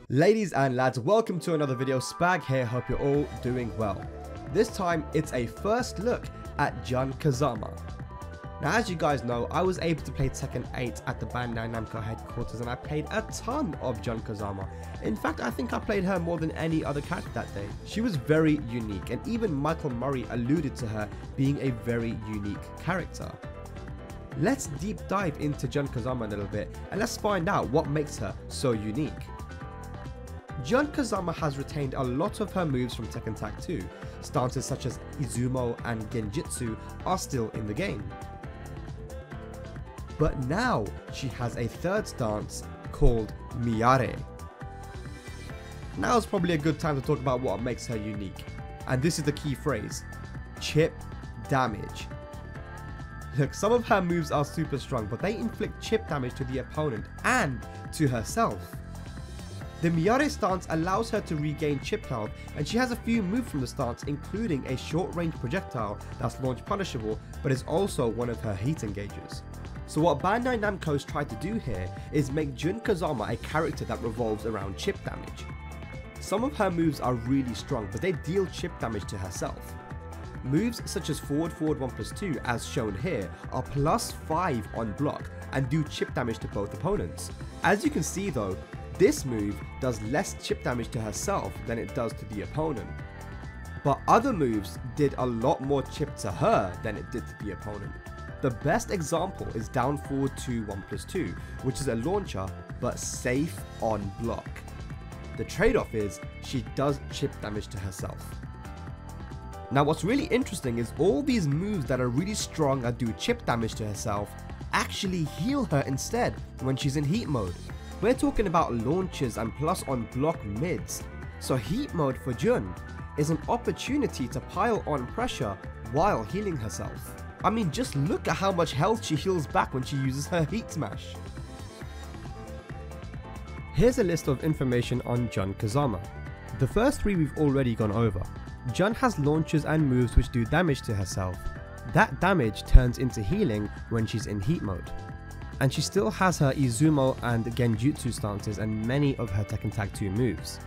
Ladies and lads, welcome to another video. Spag here, hope you're all doing well. This time it's a first look at Jun Kazama. Now, as you guys know, I was able to play Tekken 8 at the Bandai Namco headquarters and I played a ton of Jun Kazama. In fact, I think I played her more than any other character that day. She was very unique, and even Michael Murray alluded to her being a very unique character. Let's deep dive into Jun Kazama a little bit and let's find out what makes her so unique. Jun Kazama has retained a lot of her moves from Tekken Tag 2. Stances such as Izumo and Genjutsu are still in the game. But now she has a third stance called Miyare. Now is probably a good time to talk about what makes her unique. And this is the key phrase: chip damage. Look, some of her moves are super strong, but they inflict chip damage to the opponent and to herself. The Miyare stance allows her to regain chip health, and she has a few moves from the stance, including a short range projectile that's launch punishable, but is also one of her heat engages. So what Bandai Namco's tried to do here is make Jun Kazama a character that revolves around chip damage. Some of her moves are really strong, but they deal chip damage to herself. Moves such as forward 1+2 as shown here are +5 on block and do chip damage to both opponents. As you can see though, this move does less chip damage to herself than it does to the opponent. But other moves did a lot more chip to her than it did to the opponent. The best example is down forward 1+2, which is a launcher but safe on block. The trade-off is she does chip damage to herself. Now what's really interesting is all these moves that are really strong and do chip damage to herself actually heal her instead when she's in heat mode. We're talking about launches and plus on block mids. So heat mode for Jun is an opportunity to pile on pressure while healing herself. I mean, just look at how much health she heals back when she uses her heat smash. Here's a list of information on Jun Kazama. The first three we've already gone over. Jun has launches and moves which do damage to herself. That damage turns into healing when she's in heat mode. And she still has her Izumo and Genjutsu stances and many of her Tekken Tag 2 moves.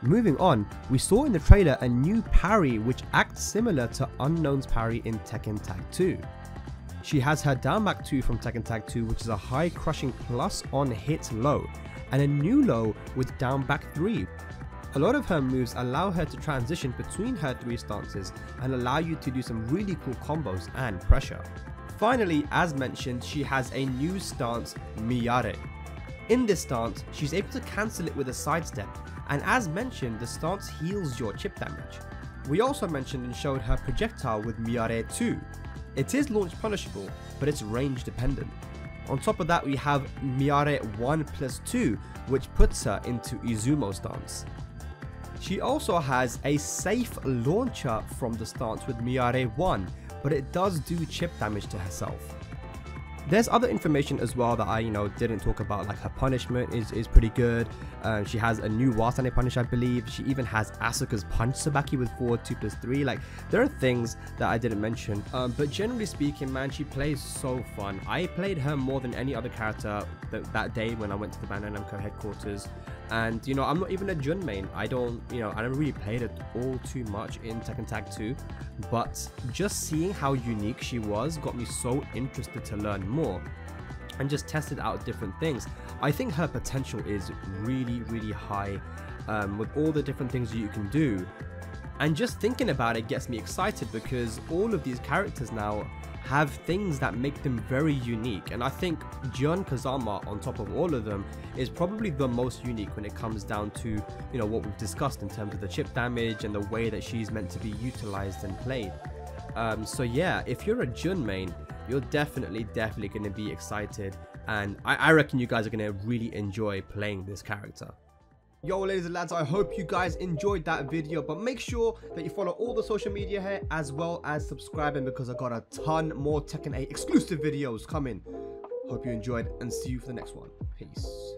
Moving on, we saw in the trailer a new parry which acts similar to Unknown's parry in Tekken Tag 2. She has her down back 2 from Tekken Tag 2, which is a high crushing plus on hit low, and a new low with down back 3. A lot of her moves allow her to transition between her 3 stances and allow you to do some really cool combos and pressure. Finally, as mentioned, she has a new stance, Miyare. In this stance, she's able to cancel it with a sidestep, and as mentioned, the stance heals your chip damage. We also mentioned and showed her projectile with Miyare 2. It is launch punishable, but it's range dependent. On top of that, we have Miyare 1+2, which puts her into Izumo stance. She also has a safe launcher from the stance with Miyare 1, but it does do chip damage to herself. There's other information as well that I didn't talk about, like her punishment is pretty good. She has a new Wasane punish, I believe. She even has Asuka's punch Sabaki with forward 2+3. Like, there are things that I didn't mention, but generally speaking, man, she plays so fun. I played her more than any other character that day when I went to the Bandai Namco headquarters. And I'm not even a Jun main. I don't really play it all too much in Tekken Tag 2, but just seeing how unique she was got me so interested to learn more and just tested out different things. I think her potential is really, really high with all the different things you can do. And just thinking about it gets me excited because all of these characters now have things that make them very unique, and I think Jun Kazama, on top of all of them, is probably the most unique when it comes down to what we've discussed in terms of the chip damage and the way that she's meant to be utilized and played. So yeah, if you're a Jun main, you're definitely going to be excited, and I reckon you guys are going to really enjoy playing this character. Yo, ladies and lads, I hope you guys enjoyed that video, but make sure that you follow all the social media here as well as subscribing, because I got a ton more Tekken 8 exclusive videos coming. Hope you enjoyed and see you for the next one. Peace.